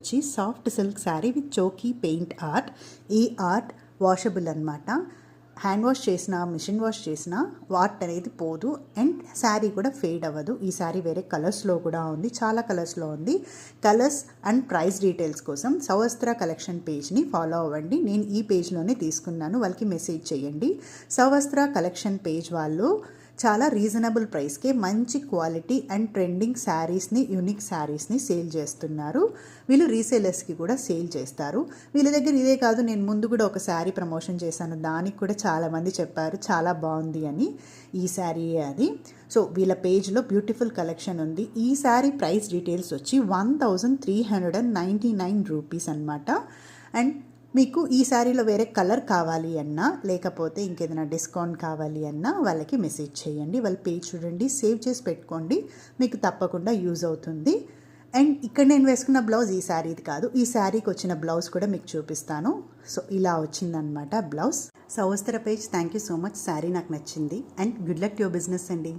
వచ్చి soft silk saree with chalky paint art. ఈ art washable అనమాట. హ్యాండ్ వాష్ చేసిన, మిషన్ వాష్ చేసిన వాట్ అనేది పోదు అండ్ శారీ కూడా ఫేడ్ అవ్వదు. ఈ శారీ వేరే కలర్స్లో కూడా ఉంది, చాలా కలర్స్లో ఉంది. కలర్స్ అండ్ ప్రైస్ డీటెయిల్స్ కోసం సవస్త్ర కలెక్షన్ పేజ్ని ఫాలో అవ్వండి. నేను ఈ పేజ్లోనే తీసుకున్నాను, వాళ్ళకి మెసేజ్ చేయండి. సవస్త్ర కలెక్షన్ పేజ్ వాళ్ళు చాలా రీజనబుల్ ప్రైస్కే మంచి క్వాలిటీ అండ్ ట్రెండింగ్ శారీస్ని, యూనిక్ శారీస్ని సేల్ చేస్తున్నారు. వీళ్ళు రీసేలర్స్కి కూడా సేల్ చేస్తారు. వీళ్ళ దగ్గర ఇదే కాదు, నేను ముందు కూడా ఒక శారీ ప్రమోషన్ చేశాను, దానికి కూడా చాలామంది చెప్పారు చాలా బాగుంది అని. ఈ శారీ అది. సో వీళ్ళ పేజ్లో బ్యూటిఫుల్ కలెక్షన్ ఉంది. ఈ శారీ ప్రైస్ డీటెయిల్స్ వచ్చి 1399 రూపీస్ అనమాట. అండ్ మీకు ఈ శారీలో వేరే కలర్ కావాలి అన్నా, లేకపోతే ఇంకేదైనా డిస్కౌంట్ కావాలి అన్నా వాళ్ళకి మెసేజ్ చేయండి. వాళ్ళ పేజ్ చూడండి, సేవ్ చేసి పెట్టుకోండి, మీకు తప్పకుండా యూజ్ అవుతుంది. అండ్ ఇక్కడ నేను వేసుకున్న బ్లౌజ్ ఈ శారీది కాదు, ఈ శారీకి వచ్చిన బ్లౌజ్ కూడా మీకు చూపిస్తాను. సో ఇలా వచ్చిందనమాట blouse. Savastra page, thank you so much. Saree నాకు నచ్చింది and good luck to your business అండి.